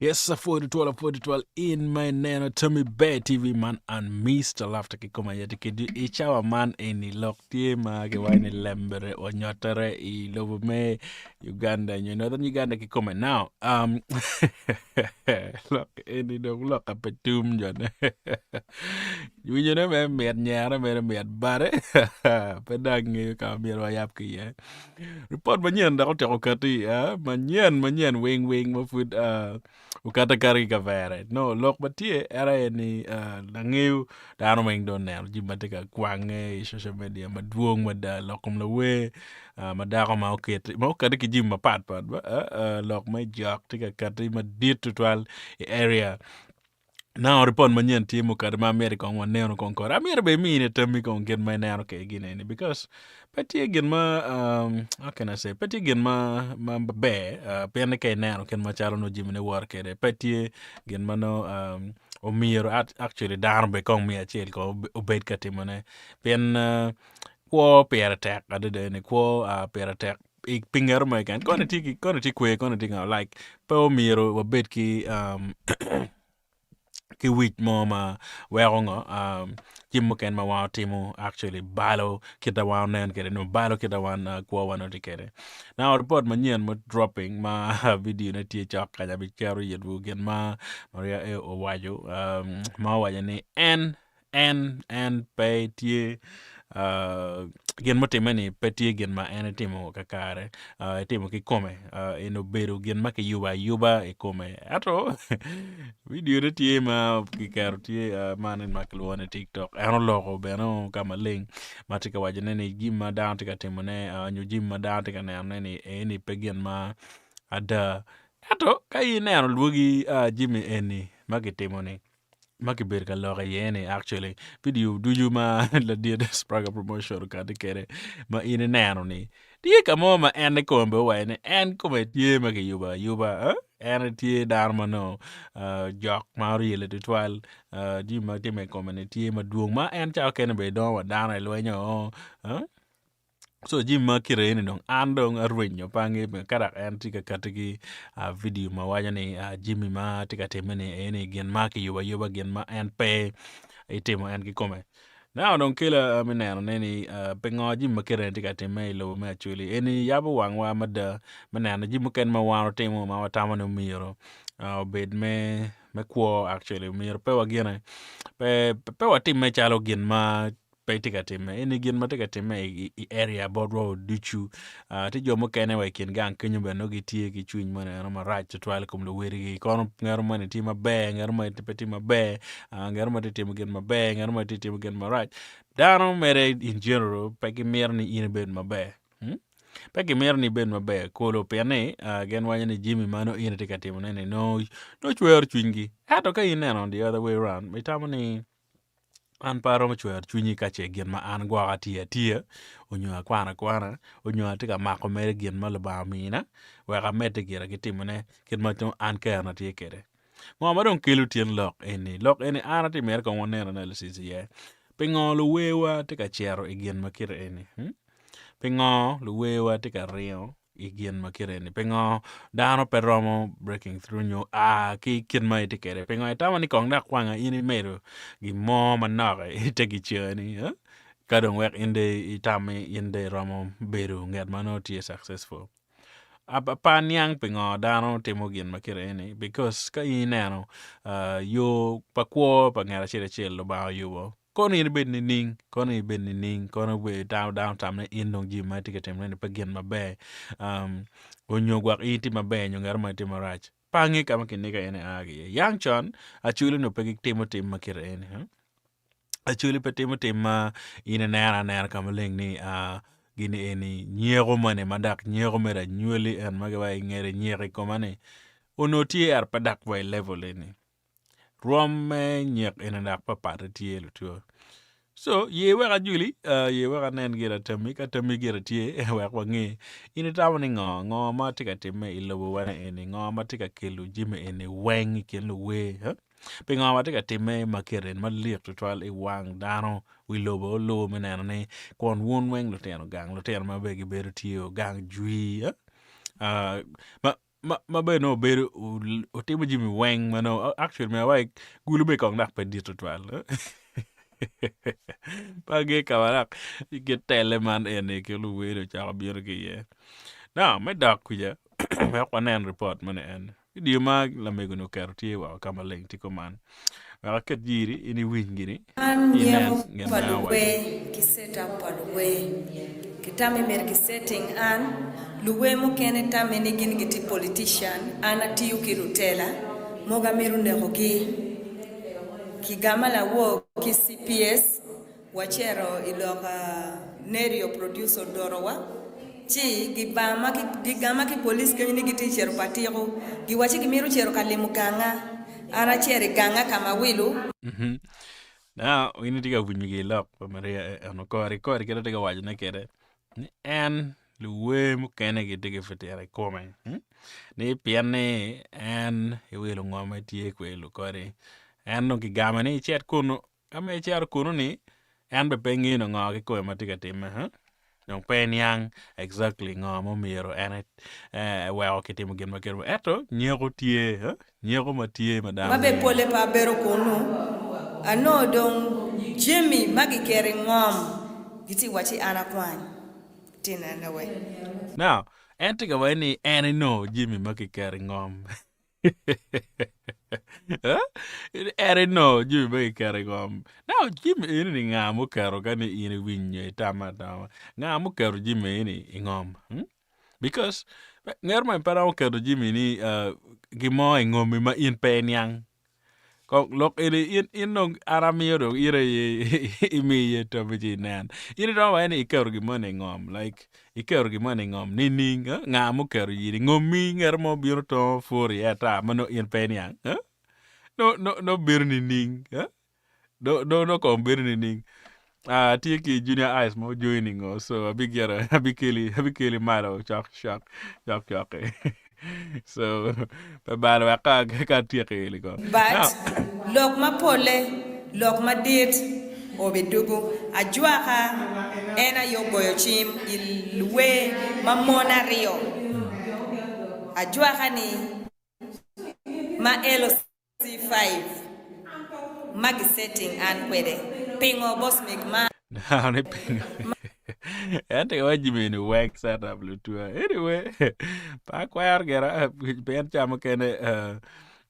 Yes, 4012 in my nano Tommy Bear TV man and Mr. Laughter ki kuma yeti ki du ichawa man eni lok tie ma ki wine lembere o nyotere I lobo me Uganda you know Uganda ki kuma now look eni dong look apetum jon you know me met nyara me met bare pedang ngi ka mir wa yap ki ye report manyen da ko te ko kati manyen wing ma food ukata kari ka vere no lok batie era ni nangiu dano meng don ne jimate ka kwange social media maduong mada lokom la we madako ma okete ki jim pat ba lok mai jok tika kati ma dit tutwal area now report manyen timu kad ma America on neno konkor America be mi ne tammi kon gen my neno ke gine ni because pati gen ma how can I say pati gen ma be pen ke neno ken ma chalo no jimne work de pati gen ma no o miro actually down be kon mi achel ko obed katimone pen ko pera tek ade ne ko pera tek ik pinger ma kan kono ti kwe kono ti like po miro obed ki ki wich mo ma werongo jimmo ken ma wow timu actually balo kita wow nen kede no balo kita wan kwa wano tikede now report manyen mo dropping ma video na tie chok kanya bi kero yedu gen ma maria o wajo ma waja ni en pay tie gen mo timani petie gen ma en timo kakare timo ki kome eno beru gen ma ki yuba e kome ato video na tie ma ki karo tie manen makluone TikTok eno loko beno kama link matika wajane ni jimma down tika timo ne nyu jimma down tika ne ni eni pegen ma ada ato kai ne eno lugi jimmy eni makitimo ni maki ber ka lore yene actually video do you ma la dia de spraga promotion ka de kere ma ine nano ni die ka mo ma en ko mbe wa ne en ko me tie ma ke yuba en tie dar ma no jok ma ri le de twal di ma te me ko me tie ma duong ma en cha ken be do wa dar lo nyo so jimma kire ni dong andong arwenyo pange me karak en tika katigi video ma wajani jimmy ma tika temene ene gen ma ki yuba gen ma en pe itemo en ki kome now don't kill mineno neni pengo jimma kire tika teme lo me actually eni yabu wangwa mada mineno jimma ken ma wano temo ma watama no miro bed me kwo actually miro pe wagene pe watim me chalo gen ma tika time eni gin matika time I area board road duchu ti jomo kene wa kin gang kenyo be no gitie ki chuny mane no ma right to twal kum lo weri kono ngaro mane ti ma be ngaro mane ti ma be ngaro mane ti ma gen ma be ngaro mane ti ma gen ma right dano mere in general peki mer ni in ben ma be peki mer ni ben ma be kolo pene gen wanya ni Jimmy mano in tika time ne no chwer chunygi ato ka in on the other way around mitamo ni an paro mo chwer chunyi kache gen ma an gwa tia onyo kwana onyo tika mako mere gen ma ba mina we ga mete gira gitimone ken ma to an ka na tie kere mo ma don kelu tien lok eni ana ti mer ko wonne analysis ye pingo lu wewa tika chero gen ma kire eni pingo lu wewa tika rio igen makireni pengo dano peromo breaking through nyo ki kin mai tikere pengo etama ni kong da kwanga ini mero gi mo manaka itegi chani kadong wek inde itame inde romo beru nget mano tie successful pan yang pengo dano temo gen makireni because ka ineno yo pakwo pangara chile lo ba yubo kono yin ben ning kono we down tam ne in dong jima tika tem ne pegen mabe onyo gwak iti mabe nyo ngar ma timo rach pangi kama kinika ene agi yang chon achuli no pegi timo tim makira ene achuli pe timo tim ma ina nera kama ling ni gini eni nyego mane madak nyego mera nyuli en magawa ngere nyeri komane onoti ar padak by level eni Rome nyek ina dak papata tielo tuo. So ye weka juli ye weka nen gira tami gira tie wek wangi ini tawo ni ngo ma tika time ilobo wana eni ngo ma tika kelu jime eni wengi kelu we pe ngo ma tika time makiren ma liek tutwal I wang dano wi lobo lo menena ne kon won weng lo teno gang lo teno ma begi beru tio gang jui ma ma be no beru otimo Jimmy Wang mano actually me awai gulu be kong nak pe dito twal. Pagi kawarak get teleman ene ke lu wero cha bier ke ye. Now me dak kuja me kwanen report man en. Di mag la me gunu kerti wa kama leng ti koman. Wa ket jiri ini win gini. Inen ngen na wa. Ki set up paluwe. Kitame mer ki setting an luwe mo kene tame ni gin giti politician ana tiyu kirutela moga meru nerogi kigama la wo ki CPS wachero iloka nerio producer dorowa chi gigama ki police kenyi giti chero patiro giwachi gimiru chero kalimu ganga ana chere ganga kama wilu. Now we need to go with Miguel up Maria no kori kera tega wajna kere. En luwe mo kene ki tege fete come. Ni piane en iwilo ngome tie kwe lukori. En no ki gama ni chet kuno ame chet kuno ni en be pengi no ngo ki koe matika time Yung pen yang exactly ngo miro en well kitimo gen makero eto nyego tie nyego matie madam. Mabe pole pa bero kuno ano dong Jimmy magi kere ngom giti wachi ana kwany. Now, antiga wani any no Jimmy Maki carrying on. Any no Jimmy Maki carrying on. Now Jimmy any mukaro gani ini win tama. Mukaro Jimmy any ingom. Because ngerma para mukaro Jimmy ni gimo ingom ma in pen yang. Kok lok ini in nong aramio do ire imi ye to biji nan ini do wa ni ikero gimone ngom like ikero gimone ngom nining ngamu kero yiri ngomi ngermo biro to for yata mano in penyang no bir nining no ko bir nining tiki junior eyes mo joining so abikeli malo chak so babalo ka tiki liko but lok ma pole lok ma dit obedugo ajuaka ena yo boyo chim ilwe mamona rio ajuaka ni ma LC5 magi setting an kwede pingo boss make ma ne pingo ante wajibi ni work setup lutu anyway pa kwar gera pen chama kene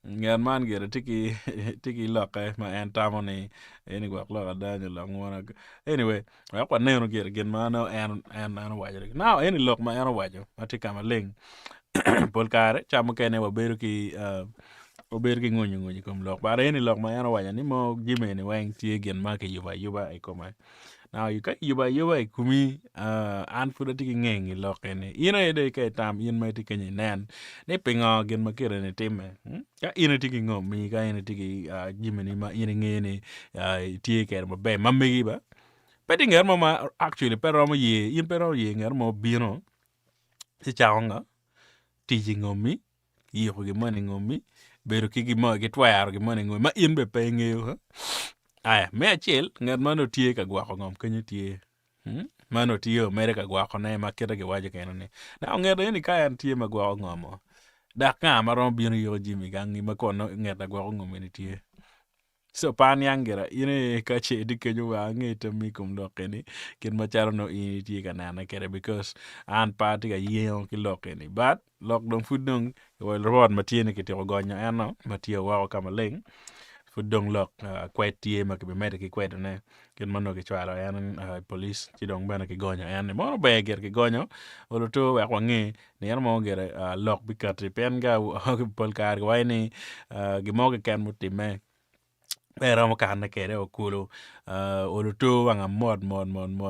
ngan man gera tiki loka ma en tamoni eni gwak loka danyo langwana anyway wa kwa neno gera gen mano en wajo now eni lok ma en wajo atika ma ling polkare chama kene waberu ki ngunyi kom lok bare eni lok ma en wajo ni mo jimeni wang tie gen ma ke yuba e koma. Now you can yuba kumi an fuda tiki ngengi lokene ina ede ke tam in mai tiki nan ne pinga gen makira ne time ka ina tiki ngomi ka ina tiki jimeni ma ina ngene tie ke ma be mamegi ba peti ngermo ma actually pero mo ye in pero ye ngermo bino si chaonga tiki ngomi yiko ge mani ngomi beru kiki mo ge twayar ge mani ngomi ma in be pe ngeo Aya, me achil, ngat mano tie ka gwako ngom kenyo tie. Mano tie mere ka gwako na ma kira ge waje keno ne. Na ngero ni kaya tie ma gwako ngomo. Da ka maron bino yo Jimmy gangi ma kono ngeta gwako ngom ni tie. So pan yangera ine ka che di kenyo wa ngeta mi kum lokeni kin ma charo no ini tie ka nana kere because an party ka yeo ki lokeni. But lok dong fudong wel rod ma tie ne kiti ogonyo eno ma tie wa kama leng. Fudong lok kwet tie ma ke mede ki kwet ne kin mano ki chwalo en police ti dong bana ki gonyo en mo be ger ki gonyo olo to wa ngi ne en mo ger lok bi kat pen ga pol kar wa ni gi mo ke kan mutime pero mo kan kere okulo olo to wa mod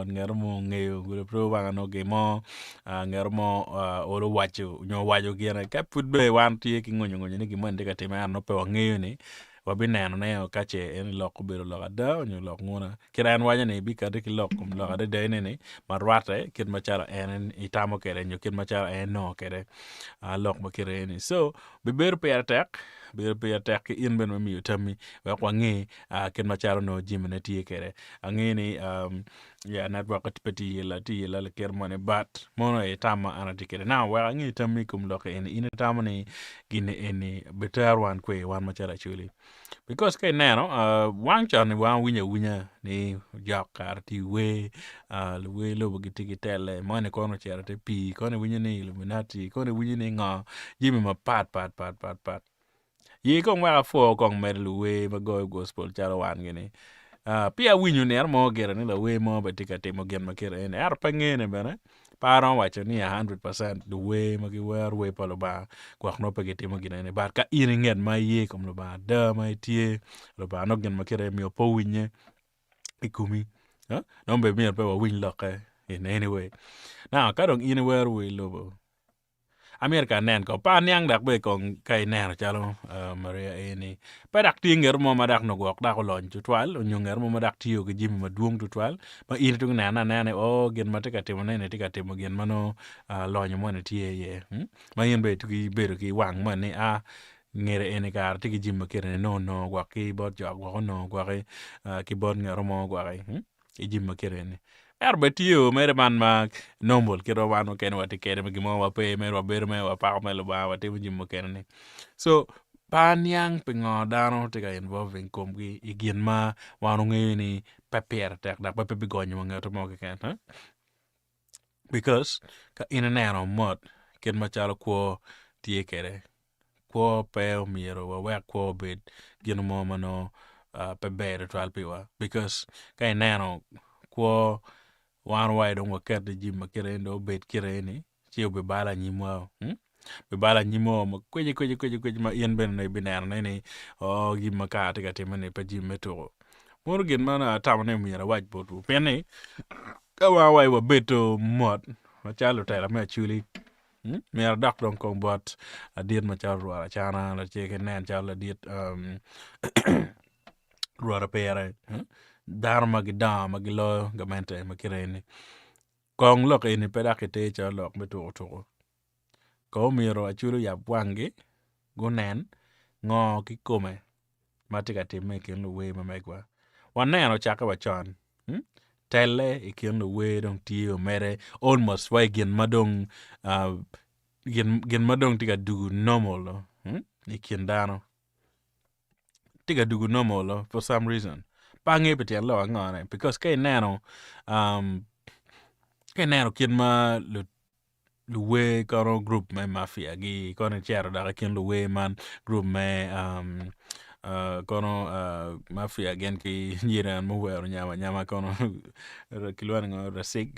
ngero mo ngeo olo to wa no ge mo ngero mo olo wacho nyo wajo ger ka putbe wan tie ki ngonyo ni gi mo ndika time an no pe wa ngeo ni wabineno ne kache en lok biro lok ada onyo lok nguna kiran wanya ne bi kade ki lok kum lok ada de ne marwate kid machara en itamo kere nyo kid machara en no kere lok mo kere ni so be ber per tek be attack in ben mi utami wa kwangi ken macharo no jim ne tie kere angini ya network atipeti la ker mone but mono e tama anatikere now wa angi tami kum loke in tama ni gine eni better one kwe one machara chuli because kay nano wang chan wa winya ni jakar ti we we lo gitigi tele mone kono chera te pi kono winya ni illuminati kono winya ni nga jimi ma pat ye kong wa fo kong mer lu we ma go gospel charo wan gini pia winyu ner mo gera ni la we mo betika te mo gen makere en ar pangene bana paron wacho ni 100% the way ma gi wer we palo ba kwa no pe gete mo gina ne bar ka iringen ma ye kom lo ba da ma tie lo ba no gen makere mi opo winye ikumi no be mi pe wa win loke in anyway now ka dong in wer we lo America nen ko pa nyang dak be kong kai ner chalo Maria eni pa dak tinger mo ma dak no gok dak lon tutwal nyunger mo ma dak tiyo ge jimi ma duong tutwal ma in tung na o gen ma tika timo ne tika timo gen mano lonyo mo ne tie ye ma yin be tuki be ki wang ma ni ngere eni kar tiki jimi kere no gwa ki bot jog gwa no gwa ki bot ngero mo gwa i jimi kere ni Arbetio mere man ma normal kiro wano ken wati kere me gimo wa pe mere wa ber me wa pa me lo ba wati mo jimo ken ni so pan yang pingo dano tika involving komgi igien ma wano ngi ni papier tek da pa pe bigonyo nga to mo ken because ka inanero mod ken ma chalo ko tie kere ko pe miero wa wa ko bed gino mo mano pe ber to alpiwa because ka inano ko wan wai dong waket de jim makere ndo bet kire ni chio be bala nyimo be bala nyimo ma kweje ma yen ben ne biner ne ni o gim makate ka timene pe jim meto morgen mana tamane mi ra waj botu pene ka wa wai wa beto mod ma chalo tela me chuli mi ra dak dong kong bot adiet ma chalo ra chana la cheke nen chalo adiet ruara pere dar magida magilo gamente makireni kong lok ini pedake te cha lok meto to ko miro achuru ya bwangi gunen ngo kikome matika time ken we mamegwa waneno chaka wachon tele iken we dong tio mere almost why gen madong gen madong tika du normal iken dano tika du normal for some reason pange betian lo ngane because kay nano kin ma lu we kono group me mafia gi kono chero da kin lu we man group me kono mafia gen ki nyiran mo wero nyama kono kilwan ngo rasik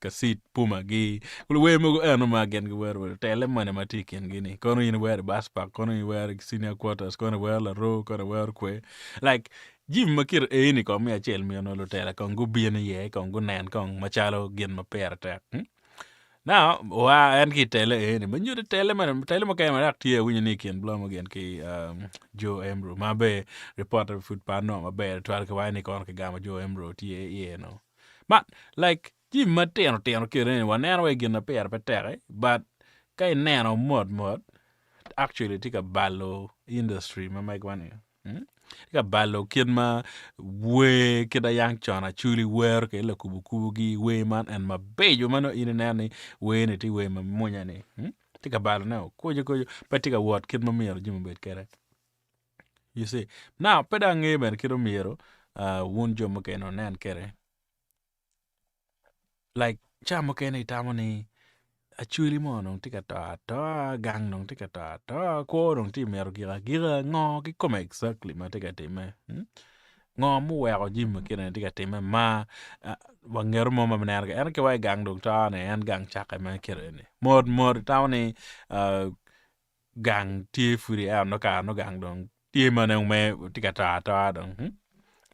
ka sit puma gi lu we mo eno ma gen gi wero tele mane matiken gini kono in wero baspa kono in wero senior quarters kono wero la ro kono wero kwe like jim makir ni ko mi achel mi no lo tele kon go bien ye kon go nen kon machalo gen ma per tek now wa en ki tele ni manyu tele man tele mo kay ma tie winyi ni ken blo mo gen ki Joe Embro ma be reporter food pa no ma be twal ka wani kon ka gama Joe Embro tie ye no but like jim ma teno kire ni wa nen we gen na per tek but kay neno mod actually tika ballo industry ma meg wani tika ballo kid ma we kida yang chona chuli wer ke la kubu gi we man and ma bejo mano ine nani we ne ti we ma munya ni tika ballo na kojo pa tika wot kid ma miero jimo bet kere you see now peda nge ben kido miero wun jo mo keno nan kere like chamo kene itamoni achuli mo nong tika ta gang nong tika ta ko nong ti mer gira ngo ki come exactly ma tika time ngo mu wero jim kene tika time ma wanger mo ma ner en ke wai gang dong ta ne en gang chaka ma kere ne mod ta ni gang ti furi no ka no gang dong ti ma ne me tika ta dong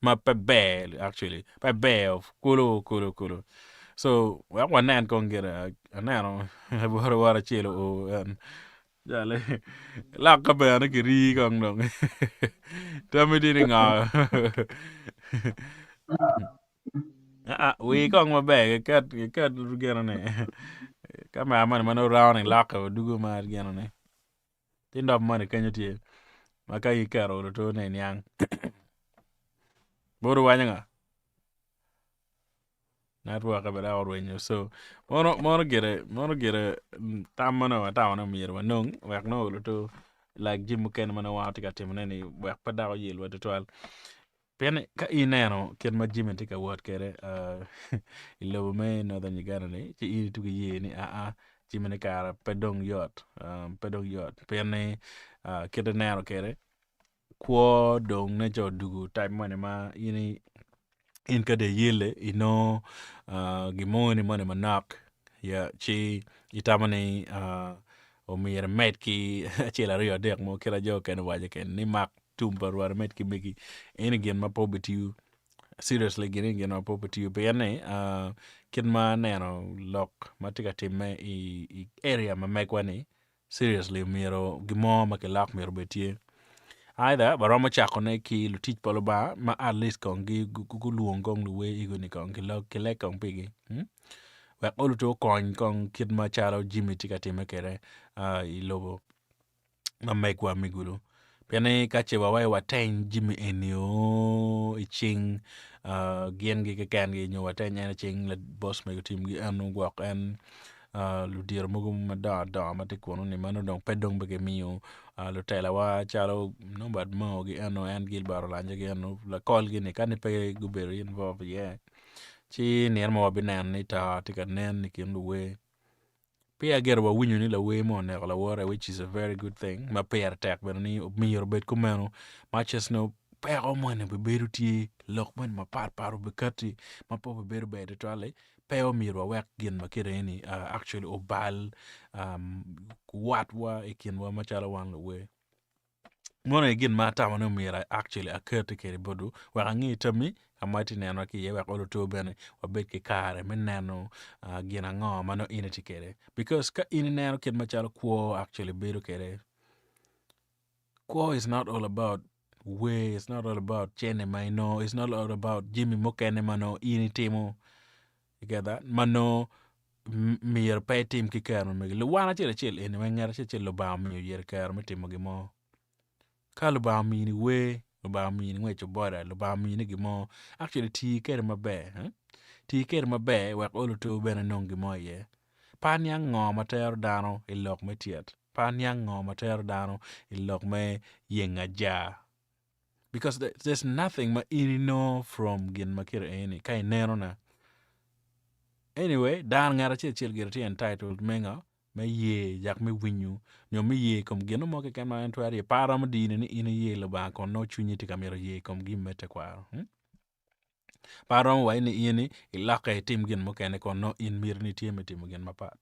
ma pe be actually pe be of kulo so one nan kon get a nano wara chelo o jale la ka be na ki ri kong dong tami di nga we kong ma be kat gena ne ka ma man round la ka dugo ma gena ne tinda man kanyo tie maka ikaro to ne nyang boru wanyanga network abada orwenyo so mono gere tamana mir wanong wek no to like jim ken mana wa tika timne ni wek pada o yel wede twal pen ka ineno ken ma jim tika wot kere ilo me no dan yigana ni ci ini tugi ye ni a jim ne kara pedong yot pen kede nero kere kwo dong ne jo dugu time mane ma ini in ka de yele ino gimoni mane manak ya chi itamani o mir metki chela rio dek mo kira jo ken waje ken ni mak tumbar war metki bigi en gen ma pobitu seriously gen ma pobitu be ne ken ma neno lok matika timme i area ma mekwani seriously miro gimo ma ke lak miro betie either baroma chako ne ki lutich polo ba ma at least kong gi luong kong luwe igo ni kong ki le kong pigi wek olu to kong kid ma chalo Jimmy tika time kere i lobo ma megwa migulu pene kache wawai wateng Jimmy enyo i ching gien gi ken gi nyo wateng ene ching le boss me tim gi anu gwak en ludir mugu ma da ma tikono ni mano dong pedong bege miyo lo tela wa chalo no bad mo gi ano en gil baro lanje gi ano la call gi ni kan pe guberi involve ye chi ner mo binan ni ta tika nen ni kin we pe ager wa winyu ni la we mo ne la wore which is a very good thing ma pe attack ben ni mi yor bet kumeno matches no pe o mo ne be beru ti lok men ma paru be kati ma po be beru be de tole pe o mi ro wek gin ma kire ni actually obal what wa ikin wa ma chala wan we mona again ma ta no mira actually occur to kere bodu wa ngi tami amati neno ki ye wa ko to bene wa bet ki kare men neno gina ngo mano initi kere because ka in neno ken ma chalo ko actually bedo kere ko is not all about way it's not all about chene no it's not all about Jimmy Mokene mano initimo you get that mano mir pe tim ki kero me lu wana chele en wengar chele lo ba mi yer kero me timo gi mo ka lo ba mi ni we lo ba mi ni wecho bora lo ba mi ni gimo actually ti kere mabe ti kere mabe wa olo to bene non gimo ye pan yang ngo mater dano ilok me tiet pan yang ngo mater dano ilok me yenga ja because there's nothing ma ini know from gin makira any kai nero na anyway dan ngara chel girti entitled menga me ye jak me winyu nyo me ye kom gino mo ke kan ma entwari para mo dine ni ina ye lo ba kon no chunyi ti kamera ye kom gi mete kwaro para mo wa ni ini ilaka tim gin mo ken kon no in mir ni tim tim gin mapat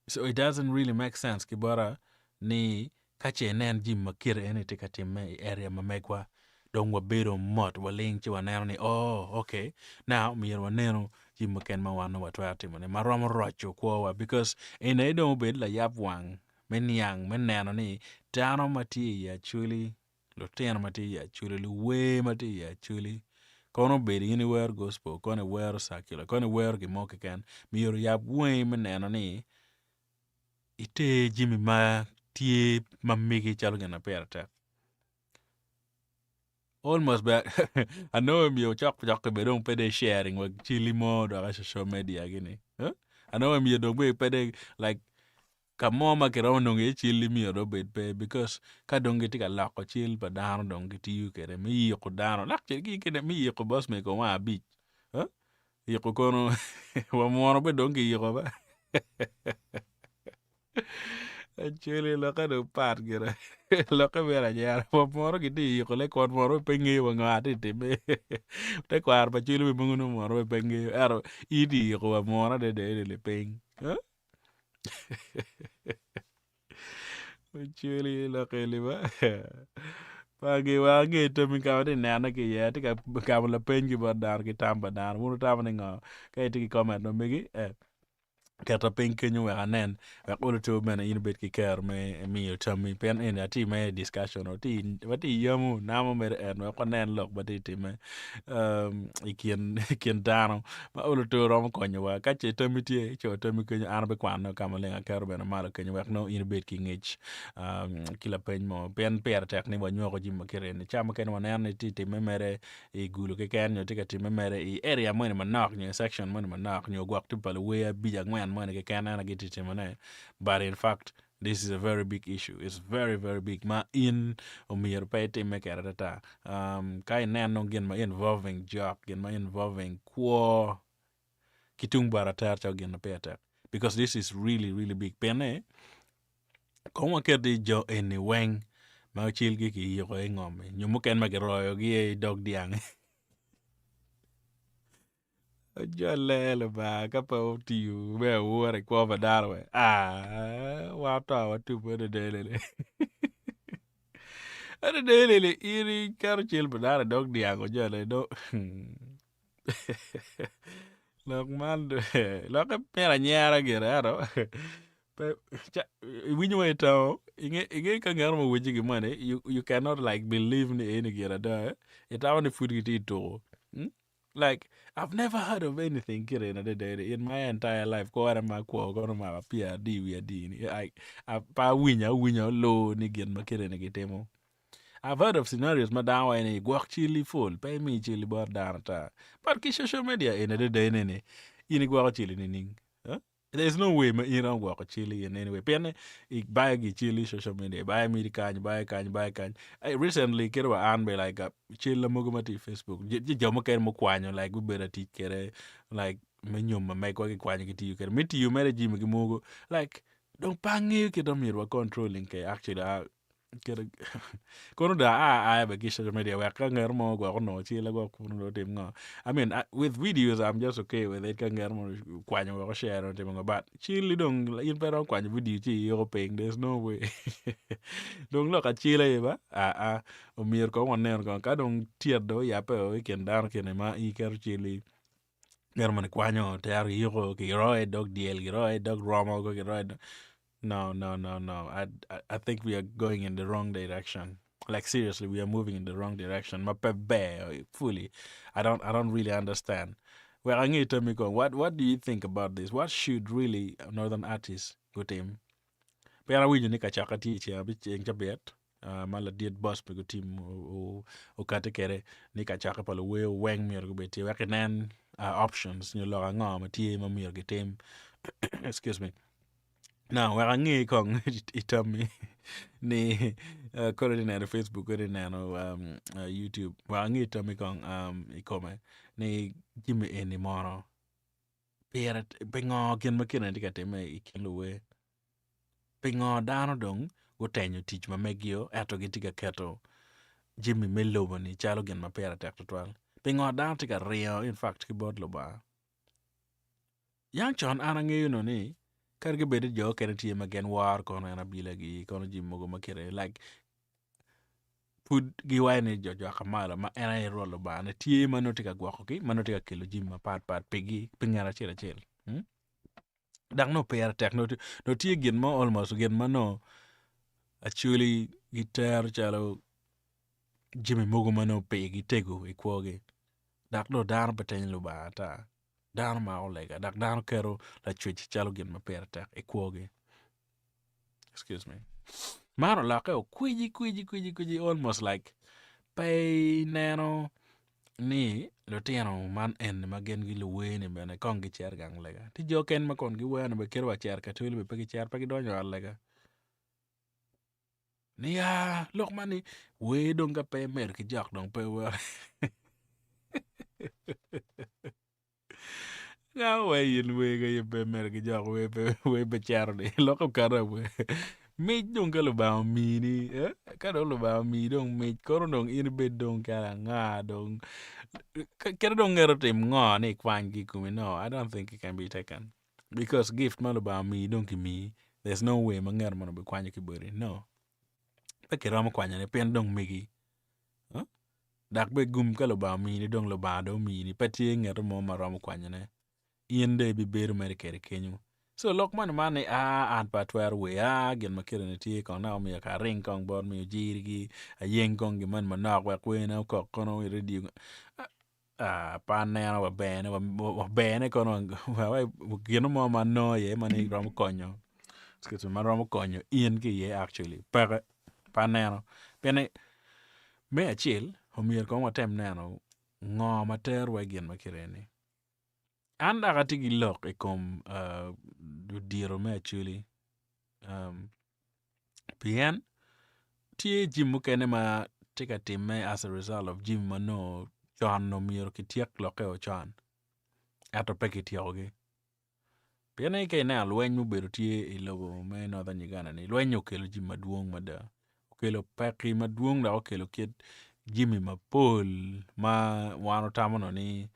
so it doesn't really make sense kibora ni kache nen jim makira ene ti katime area ma megwa dong wa bero mot wa ling chi wa neno ni oh okay now mir wa neno jim ken ma wano wa twa timo ne marom rocho ko wa because ene don't bed la yap wang men yang men neno ni tano mati ya chuli lo teno mati ya chuli lo we mati ya chuli kono bedi anywhere gospel kono where secular kono where gi mo ken mir yap we men neno ni ite Jimmy ma tie mamigi chalo gana perta almost back I know him yo chok be don't pay sharing with chili mo do social media gini I know him yo don't pay like kamo ma kero no ngi chili mi do bet pay because ka don't get a lock or chill but down don't get you kere mi yo ko down lak chi ki mi yo ko boss me ko ma bi yo ko kono wa mo be don't gi yo ba actually lo ka do pat gira lo ka vera nyar po moro gidi ko le kon moro pengi wa ngati tibe te kwar pa chulu be mungu moro pengi aro idi ko moro de le peng actually lo ka le ba pagi wa ngito mi ka de nana ke ye te ka la pengi ba dar ki tamba dar muru tamba ngo ka ti comment no migi kata piny kenyo wek anen wek olo to mene in bet ki ker me miyo chami pen en ati me discussion oti wati yamu namo mere en wek anen lok bati time ikien dano ma olo to rom konyo wa kache tami tie cho tami kenyo an be kwan no kama lenga ker bene malo kenyo wek no in bet ki ngich kila piny mo pen per tek ni wanyoko jima kirene chama ken wanen ti time mere i gulu ke ken nyo tika time mere i area mwene manok nyo section mwene manok nyo gwak tu pala wea bija ngwen mwene ke ken ana giti time ne but in fact this is a very big issue. It's very, very big. Ma in umir pay time kerata. Kai nan no gen ma involving job, gen ma involving kwa kitung baratar cha gen na peta. Because this is really, really big. Pene, kung di jo eni weng ma chil gi ki yo e ngom. Nyumuken magiroyo gi e dog diang. Jalele ba kapa tiu be wore kwa badaro. Wa ta wa tu bede delele. Ada delele iri kar chil badaro dog diang o jale do. Lok man lok pera nyara geraro. But when you wait out, you can get more with money. You cannot like believe in any get a it only food you eat to. Like I've never heard of anything killing another day in my entire life. Go out of my quo, go to my PRD, we are D. Like I winner low nigga my killing a get I've heard of scenarios madawa and guak chili full, pay me chili bar down. But kiss social media in a day in any guak chili ning. There's no way you don't walk a chili in any way. Pene, ik buy a chili social media, buy me the can, buy can. I recently kero an be like a chilla mugumati Facebook. Jomo ken mo kwanyo like we better teach kere like menyo ma make wa kwanyo kiti you kere. Miti you mere jimi kimugo like don't pangi ke don't mirwa controlling ke actually kere kono da I be social media wa ka nger mo go no chila go kuno do tim ngo. I mean with videos I'm just okay with it ka nger mo kwanyo go share no tim ngo but chili dong in pero kwanyo video chi yo ping there's no way dong lo ka chila ba o mir ko wonen ko ka dong tier do ya pe o ken dar ken ma I ker chili nger mo kwanyo te ar yo ki roe dog diel ki roe dog romo go ki roe. No. I think we are going in the wrong direction. Like seriously, we are moving in the wrong direction. Fully. I don't really understand. Well, I need to me go. What do you think about this? What should really northern artists go team? Pero we ni kachaka teach ya bit en jabet. Mala diet boss pe go team o katekere ni kachaka palo we weng mi go beti. Wakanan options ni lo nga ma team mi go team. Excuse me. Now, where I ngi kong itami ni coordinator Facebook coordinator YouTube. Where I ngi itami kong ikome ni Jimmy any moro. Pirat pingo kin makina dikateme ikiluwe. Pingo dano dong go tenyo teach ma megio ato gitika keto Jimmy melobo ni chalo gen ma pera tek twal. Pingo dano tika rio in fact keyboard lo ba. Yang chon anangi no ni karge bede jo kene tie magen war kono yana bilagi kono jimmogo makere like pud gi wayne jo kamala ma ena rolo ba na tie manotika gwako ki manotika kelo jimma pat pigi pingara chela dang no per tek no tie gin mo almost gin mano actually guitar chalo jimmy mogo mano pigi tego ikwoge dak no dar beten lo ba ta dar ma olega dak dar kero la chwech chalo gin ma per tek ikwoge. Excuse me. Mano lake o kwiji almost like pay nano ni lotino man en magen gi luweni bene kong gi cher gang lega. Ti jo ken ma kon gi wen be kerwa cher ka tuli be pegi cher pegi donyo lega. Ni ya lok mani we dong ka pay mer ki jak dong pay we. Nga we yin we ga ye mer ki jak we be cher ni lok kara we. Mij dong ka lubaw mini ka dong lubaw mi dong mij koro dong in bed dong ka nga dong kero dong ngero tim ngo ni kwan gi kumi. No, I don't think it can be taken because gift man lubaw mi dong ki mi there's no way manger man be kwan ki buri no pe kero mo kwan ne pen dong migi dak be gum ka lubaw mi ni dong lubaw do mi ni pati ngero mo marom kwan ne inde bi beru mer kere kenyu So lok man an pa twer we gen makere ne tie kon na mi ka ring kon bor mi jirgi a yen kon gi man manok wa kwena ko kono ready pa neno wa bene kono wa gino mo man no ye mani rom konyo skete man rom konyo in ki ye actually pa neno pene me achil homier kon watem neno ngo mater wa gen makere ni anda gati gi lok e kom du diro me actually pien tie jimu kene ma tika time as a result of jim mano chon no mier ki tiek loke o chon ato peki tiogi pien ke na lweny mu bedo tie I logo me Northern Uganda ni lweny okelo jim maduong mada okelo peki maduong da okelo kit jimi mapol ma wano tamono ni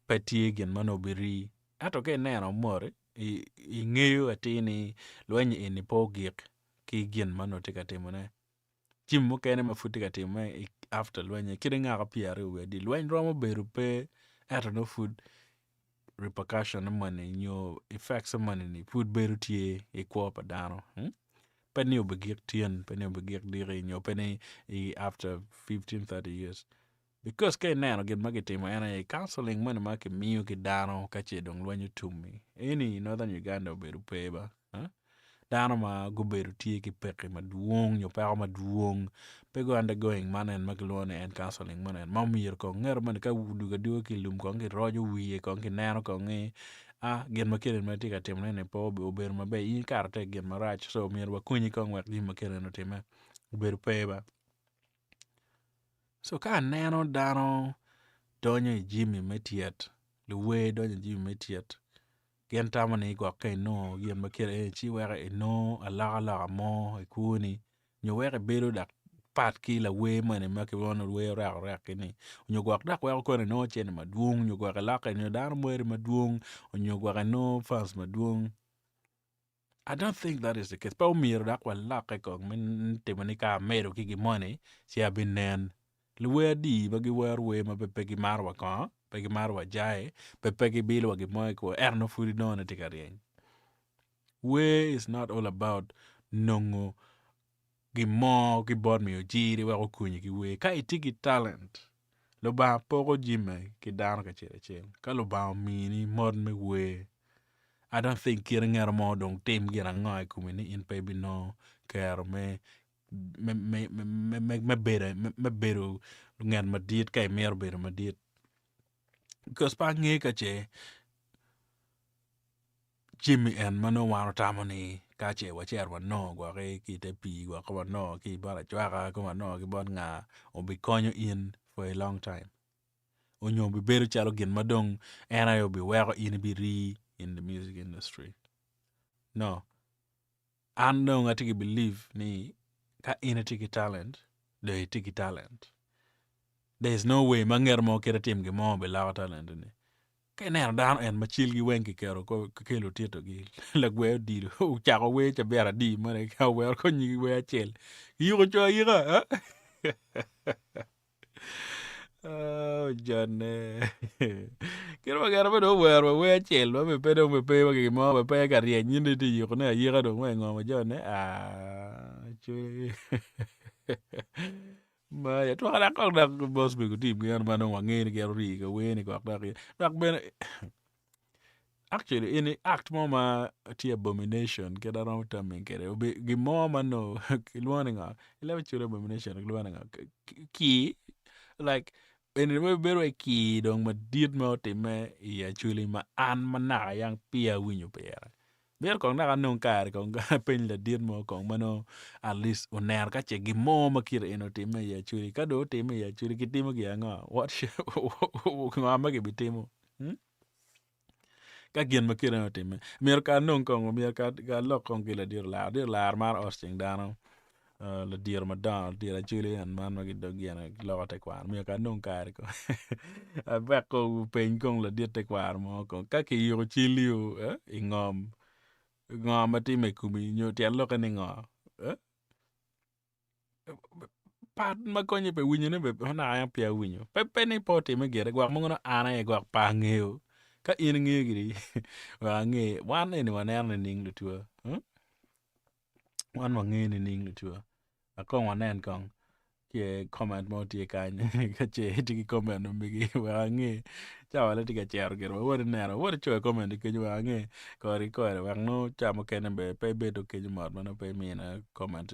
petie gen mano biri ato ke neno more I ng'eyo atini lweny ini po gik ki gen mano tika timone jim mo kene mafuti ka time after lweny kiri ng'aka piare wedi lweny romo beru pe ato no food repercussion money nyo effects money ni food beru tie kwa pa dano pani obegik tien pani obegik diri nyo pani after 15-30 years because ke neno gen magitimo ena counseling money ma ke miyo ki dano kache dong lwenyo tumi any Northern Uganda oberu pe ba dano ma guberu tie ki peke maduong nyo peko maduong pego undergoing manen magluone and counseling manen mamir ko nger man ka wudu ga ki lum ko ngi rojo wiye ko ngi neno ko ngi gen makere ma tika timne ne po oberu mabe in karte gen marach so mir wa kunyi ko ngwek di makere no time oberu pe ba so ka neno dano donyo jimi metiet luwe donyo jimi metiet gen tamo ni go ke no gen makere chi were no ala mo ikuni nyo were bedo dak pat ki la we mane make wono we ra kini nyo go dak we ko no chen maduong nyo go la ke nyo dar mwere maduong nyo go no fans maduong I don't think that is the case. Pa umir dak wa la ke ko min timani ka mero ki gi money si abinen luwe di bagi wer we ma pepe gi marwa ko pegi marwa jae pepe gi bilo gi moy ko erno furi no na tikarien we is not all about nongo gi mo gi bod mi ojiri wa ko kunyi gi we ka itigi talent lo ba pogo jime ki dan ka chere ka lo ba mini mod me we I don't think kiring er mo dong tim gira ngai kumini in baby no care me beru ngan madit kay mer beru madit because pa nge ka che Jimmy and mano wano tamoni ka che wa cher wa no gwa ke ki te pi gwa ko no ki bara chwaka ko no ki bon nga obi konyo in for a long time onyo bi beru chalo gin madong ena yo bi wero in bi ri in the music industry no and no ngati believe ni ka in tiki talent de tiki talent there's no way manger mo kera tim ge mo be lawa talent ni ke ne dan en machil gi wen ki kero ko kelo tieto gi la gwe di o cha ko we cha bera di mane ka we ko ni we achel yu ko cho yi ga oh jone kero ga ra do we achel ba me pedo me pe gi mo me pe ka rie ni di yu ko ne yi ga do we ngo ma jone chu ma ya to ala ko da boss be ko tim gi an mano wangi ni kero ri ga we ni ko da ben actually in act mama ti abomination ke da ram tam min kere obi gi mama no kilwaninga ile chure abomination kilwaninga ki like in we bero ki dong ma dit ma time ya chuli ma an mana yang pia winyu pera ber kong na non kar kong pen la dit mo kong mano at least oner ka che gi mama kire eno time ya chuli ka do time ya chuli ki timo gi anga what ngama gi bitimo ka gien makire no time mier ka non kong mier ka lok kong la dir la mar osting dano la dir madal dir Julian man magi do gien lo te kwar mier ka non kar ko ba ko pen kong la dir te kwar mo ko ka ki yo chiliu ingom matime kumi nyo ti lo ka ni ngo pat ma konye pe winyo ne be na ya pia winyo pe ni po time gere gwa mo no ana e gwa pa ngeo ka in nge gidi wa nge wan anyone erne ning lutua wan wa nge ni ning lutua akong wanen kong ke comment mo tie kany ka che tiki comment no migi wa nge cha wala tika chero gero wa nero wa cho comment ke wa nge ko wa no cha mo ken be pe be to ke mo no pe mi na comment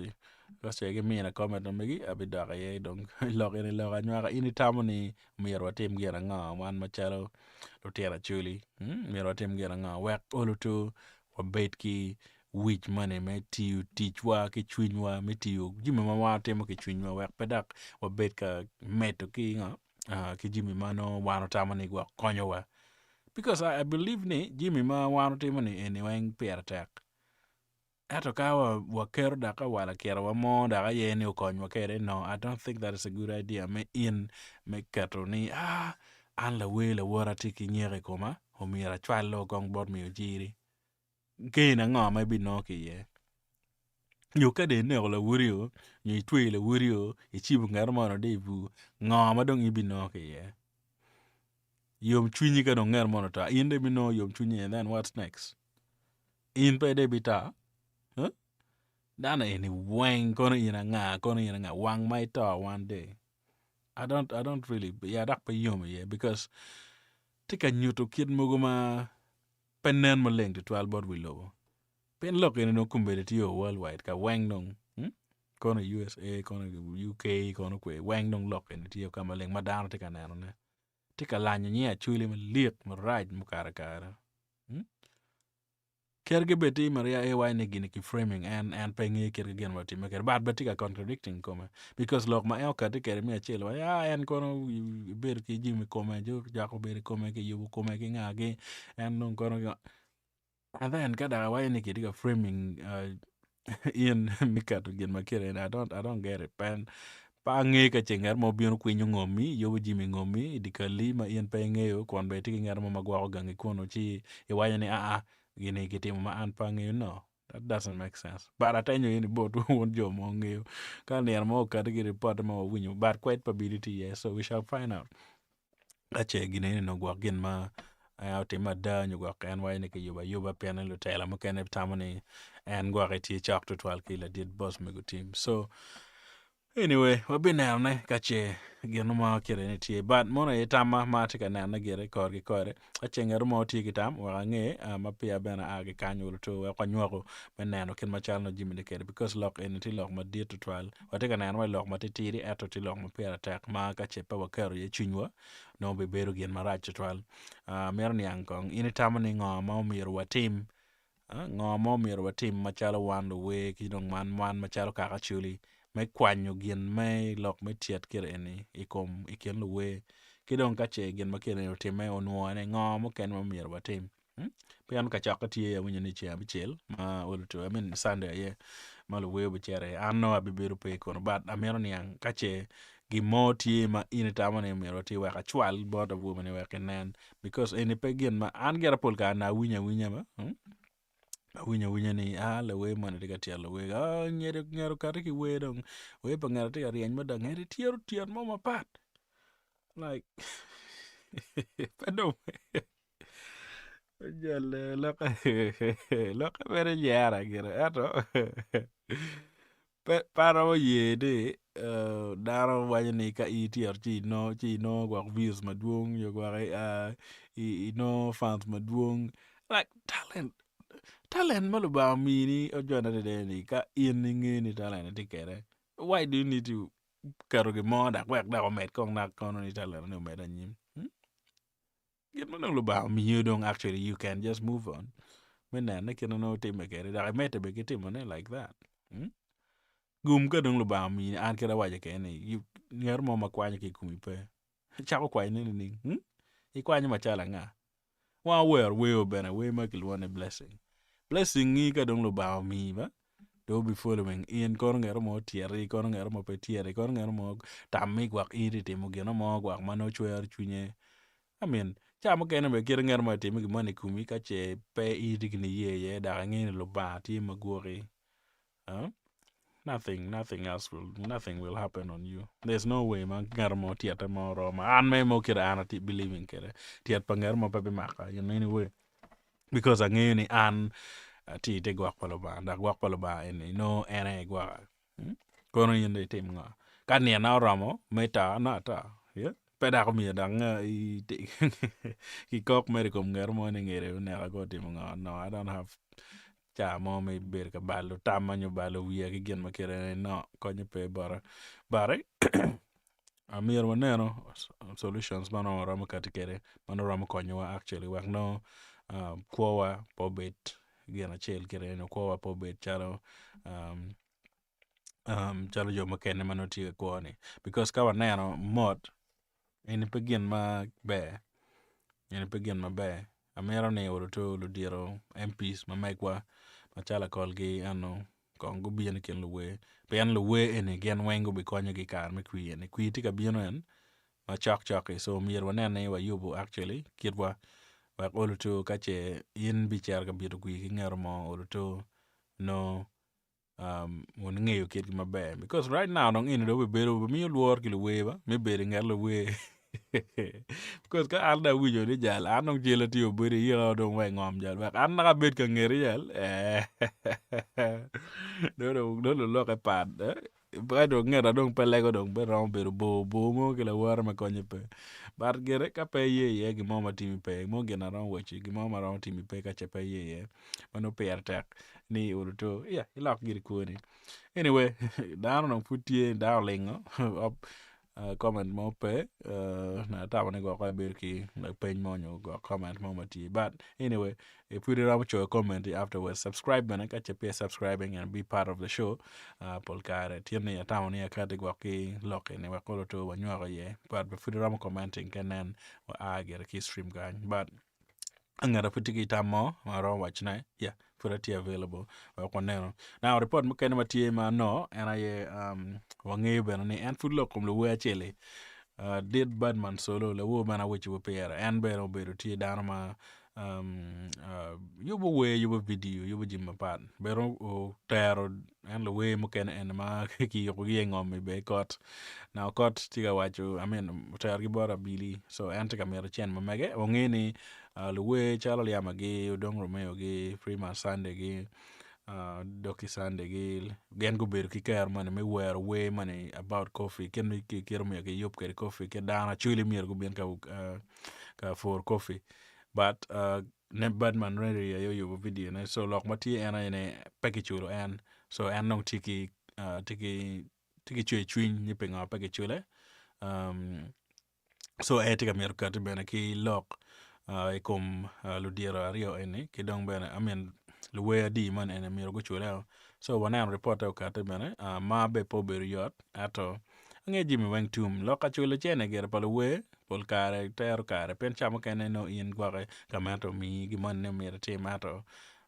ko se ke mi na comment no migi abi da ka ye dong lo ke lo ka nywa ini tamoni mi ro tim gera nga wan ma chalo lo tera chuli mi ro tim gera nga wa olutu wa bet ki which money me tiu tichwa ke chwinywa me tiu jimi ma wa temo ke chwinywa wek pedak wa bet ka meto ki nga ke jimi mano wano tamani gwa konyo wa because I believe ni jimi ma wano temo ni eni weng pier tek ato ka wa kero da ka wala kero wa mo da ka yeni ukonywa kere no I don't think that is a good idea me in me kato ni an la we la wora tiki nyere koma omira chwal lo gong bot mi ujiri kina nga mai bi no ki ye yo ka de ne la wurio ni twi la wurio e chi bu ngar mo de bu nga ma dong ibi no ki ye yom chunyi ka dong ngar mo ta in de bi no yom chunyi and then what's next in pe de bi ta huh dana any wang kono ina nga wang mai ta one day I don't really yeah dak pa yom ye because tika nyuto kid muguma penen mo leng to 12 bot we low pen look in no kumbele tiyo worldwide ka wang nong kono USA kono UK kono kwe wang nong lock in tiyo kama leng madano tika nano ne tika lanya nye chuli ma liek ma raj ma kara kerge beti maria ay ne gini ki framing and pengi kerge gen wati ma ker bad betika contradicting koma because lock ma el ka tika mi achelo ya en kono ber ki jimi koma jo jako ber koma ki yubu koma ki ngage en nong kono and then kada why ne kidiga framing in mikato gen makere and I don't get it pen pa nge ka chengar mo bion kwinyo ngomi yo jimi ngomi dikali ma ien pe ngeyo kon be tiki ngar mo magwa gangi kono chi e wanya ni gini kitimo ma an pa ngeyo no that doesn't make sense but atanyo in bot won jo mo ngeyo ka ner mo ka gi report mo winyo but quite probability yes so we shall find out ache gine no gwa gen ma tema da nyugwa kan wai ne ke yuba piano lo tela mo ken tamani and gwa ke ti chapter 12 kila did boss me go team so anyway we been now ne kache geno ma kire ne ti but mona etama ma tika na na gere kor gi kore ache ngero mo ti gitam wa nge ma pia bena age kanyo to wa nywako meneno ken ma chal no jimi de kere because lock in ti lock ma dir to 12 wa tika na wa lock ma ti tiri ato ti lock ma pia attack ma kache pa wa kero ye chinywa no be beru gen ma rach to 12 mer ni ankong ini tamani ngo ma mir wa team ngo mo mir wa team ma chalo wan we ki dong man ma chalo ka chuli me kwanyo gien me lok me tiet kire ni ikom iken we kidong ka che gien ma kire te me onwo ne ngo mo ken mo mir wa team pian ka chaka tie ya winyo ni che abichel ma uluto I mean Sunday ye ma lo we bu chere anno abibiru pe kono but amero ni an ka che gimo tie ma ini tamane mero tie wa ka chwal boda bu mane wa kenen because any pe gien ma an gera pol ka na winya ma winya ni le we man diga tielo we nyero kare ki we dong we pa ngara tiga rieny ma dang heri tier mo ma pat like pedom jale loka bere yara gira ato para ye de daro wanya ni ka tier chi no gwa views maduong yo gwa no fans maduong like talent malu ba mini ojona de ni ka in ngi ni talent tikere why do you need to karo ge mo da kwek da met kong na kono ni talent no met anyim get mo lu ba mi you don't actually you can just move on men na ke no te me kere da met be ke timo ne like that gum ka dong lu ba mi an ke da waje ke ni you ngar mo ma kwanya ke kumi pe cha ko kwanya ni i kwanya ma chala nga wa we obena we ma kil one blessing ngi ka dong lu ba mi ba do be following in kono ngero mo tieri kono ngero mo pe tieri kono ngero mo tammi gwak iri timo geno mo gwak mano chwer chunye I mean chamo kene be kir ngero mo timo gimani kumi ka che pe iri gni ye da ngi lu ba ti magori nothing will happen on you. There's no way man ngar mo tiata mo roma an me mo kira an ati believing kere tiat pangar mo papi maka in any way because ang'eyo ni an ti te gwak palo ba nda gwak palo ba en no ene gwak kono yende tim nga kan ni na ramo meta na ta yeah peda ko mi dang I ki kok mer ko ngar mo ne ngere ne ga go tim nga no I don't have cha mo me ber ka balo tamanyo balo wiya ki gen makere no konyo pe bare amir waneno solutions mano ramo katikere mano ramo konyowa actually wak no kwowa pobet gena chel kere no kwowa pobet chalo chalo jo makene mano tiyo kwoni because ka waneno mod en pegien ma be en pegien ma be amero ne oro to ludiro MPs ma mekwa machala kolgi ano kongo bien ken luwe pen luwe ene gen wengo be konyo gi kar me kwi ene kwi tika bieno en ma chak so mier wanene wa yubu actually kirwa wa olo to kache in bichar ka biro kwi ki ngero mo olo to no mun ngeyo kit maber because right now don't in do be bero mi luor ki luwe ba me bere ngar luwe because ka alda wijo ni jal anong jela ti obere yo dong we ngom jal ba an na bet ka ngeri jal do lo ka pad ba do ngera dong pele go dong be rom be bo mo ke la war ma konye pe bar gere ka pe ye gi mama timi pe mo gena ron wechi gi mama ron timi pe ka che pe ye mano pe artak ni uruto yeah ilak giri kuoni anyway down on putie darling up comment mo pe na tama ne go ka ber ki like pen mo nyo go comment mo mati but anyway if we did cho comment afterwards subscribe bana ka che subscribing and be part of the show polkare tiene ya tama ne ka de go ki loke ne wa ko to wa nyo ye but if we did commenting kanen wa a get ki stream gan but angara putiki tamo maro wachna yeah furati available wa koneno now report mukene matie ma no and I wangeyo bena ni and food lokum lo we achele did badman solo le wo mana wechi wo pera and bero bero tie dano ma yubo we yubo video yubo jimma pat bero o tero and lo we mukene en ma ki yoko ngom be kot now kot tiga wacho I mean tero gi bora bili so and tika mero chen mamege wangeni luwe chalo liama gi udong romeo gi freeman sunday gi doki sunday gi gen go ber ki ker mane me wer we mane about coffee ken mi ki kero me gi yop ker coffee ke dana chuli mier go ben ka for coffee but ne badman really yo video ne so lok mati ena ene peki chulo en so en no tiki chwe chwin ni penga peki chule so etika mier kat bena ki lok ikom ludiero ario ene kidong bene I mean luwe di man ene miro go chuleo so wanan report au kate bene ma be po beru yot ato nge jimi weng tum loka chule chene ger pa luwe pol kare ter kare pen chamo kene no in gwake kamato mi gimon ne miro tim ato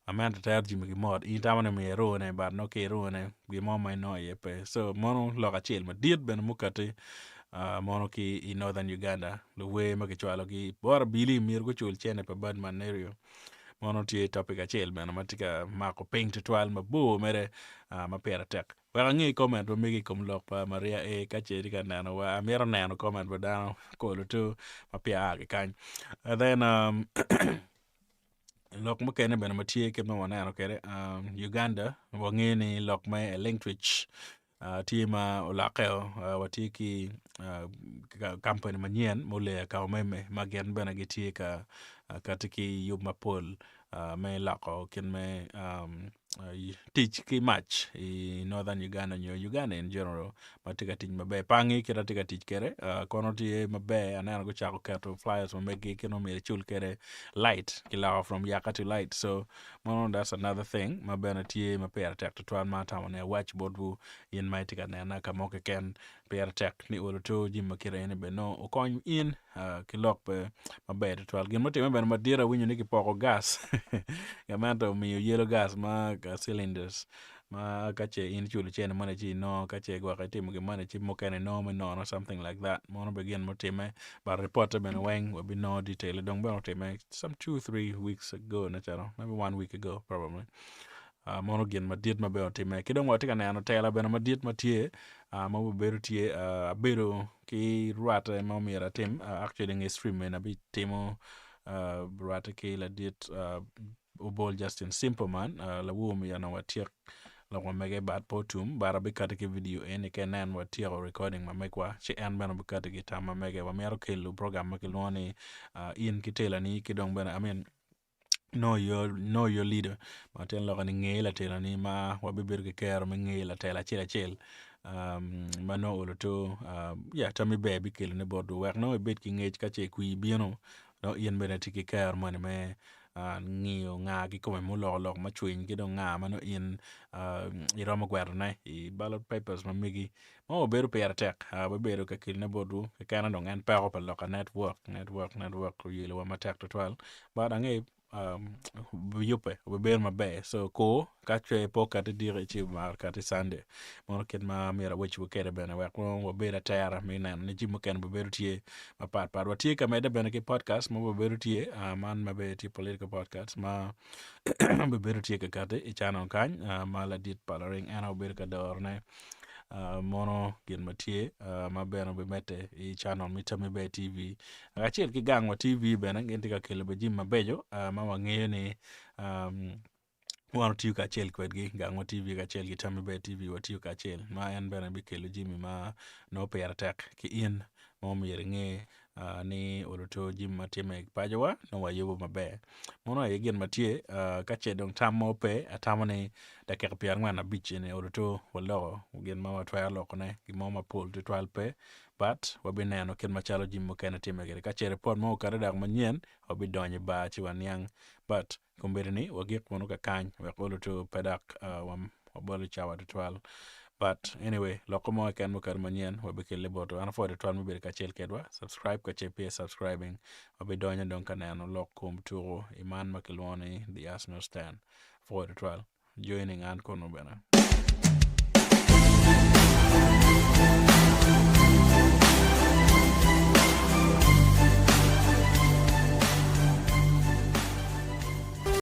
amanda ter jimi gimod in tamane mi ro ne bar no ke ro ne gimo mai no yepe so mono loka chil ma diet bene mukate mono ki in northern Uganda luwe ma kichwalo ki bora bili mir go chul chene pa badman nerio mono tie topic achel bena matika mako ping tutorial mabu mere ma pera tek wa ngi comment ba migi kom lok pa Maria e ka che ka nano wa amero nano comment ba dano ko lu tu ma pia ga kan and then lok mo kene bena matie ke no nano kere Uganda wa ngi ni lok mai language tima olakeo watiki company manien mole ka meme magen bena gitie ka katiki yub mapol me lako kin me teach ki match I northern Uganda nyo Uganda in general matika tich mabe pangi kira tika tich kere kono tie mabe anana go chako kato flyers mege kino me chul kere light kila from yaka to light so mono that's another thing mabe na tie mape tek to twan mata wane watch board bu in my tika na kamoke ken per tek ni olo to jimma kira ene be no okon in kilok pe mabe to twal gin motima ben madira winyo ni kipoko gas gamanto mi yellow gas ma ka cylinders ma kache in chulu chene mane chi no kache gwa ka timu ge mane chi mokene no me no or something like that mono begin motime but reporter ben weng will be no detail don't be motime some 2-3 weeks ago na charo maybe 1 week ago probably mono gin madit ma be otime kidong wati ka neno tela bena madit matie ma bedo tie bedo ki ruata ma mira tim actually ngi stream na bi timo ruata ki la dit ubol Justin Simple man la wumi yana watiek la ko mege bat potum bara bi kata ki video ene ke nan watiek recording ma mekwa chi en bena bi kata ki tama mege wa mero kelu program ma kilwani in kitela ni kidong bena I mean know your leader maten lo ni ngela tela ni ma wabibir ke kero me ngela tela chela ma no olo to ya tami baby kele ne bodu wer no bit ki ngej ka che kui bieno no yen bene tiki kero mane me ngio nga gi ko mo lo ma chwin gi do nga ma no in i romo gwer ne I ballot papers ma migi mo beru per tek ba beru ka kele ne bodu ka kana no ngan pa ko lo ka network ko yelo wa matek to 12 but ange yupe we ber mabe so ko kache poka te dire chi mar kati sande mono ket ma mera wechi we kere bene we ko bera tayara mi nan ni jimu ken be beru tie ma pat wa tie ka mede bene ke podcast mo be beru tie man mabe ti political podcast ma be beru tie ka kate I channel kan ma la dit palaring ana be ka dor ne mono gin matie ma beno be mete I channel mitami be TV achiel ki gang wa TV bena ngenti ka kelo be jim mabejo ma wang'eyo ni wano tiyo ka achiel kwedgi gang wa TV ka achiel gi tami be TV watiyo ka achiel ma en bena bi kelo jimi ma no pera tek ki in mo miyere ng'e ni oloto jim matime pajowa no wayubo maber mono e gin matie ka chedong tam mope atamo ni dakika 45 ne oloto walogo gin ma watwa loko ne gimo ma pol to 12 pe but wabineno ken machalo jim mo kene time gere ka chere pod mo kare dak manyien wabidonye ba chi wanyang but kumbere ni wagik mono ka kany we oloto pedak wabolo chawa to 12 but anyway loko mo ken mo kar manyien wabikele boto ana for the 12 mo bere ka chel kedwa subscribe ka chepe subscribing wabidonye don kaneno loko mturo iman makilwoni the Arsenal stand for the 12 joining an kono bena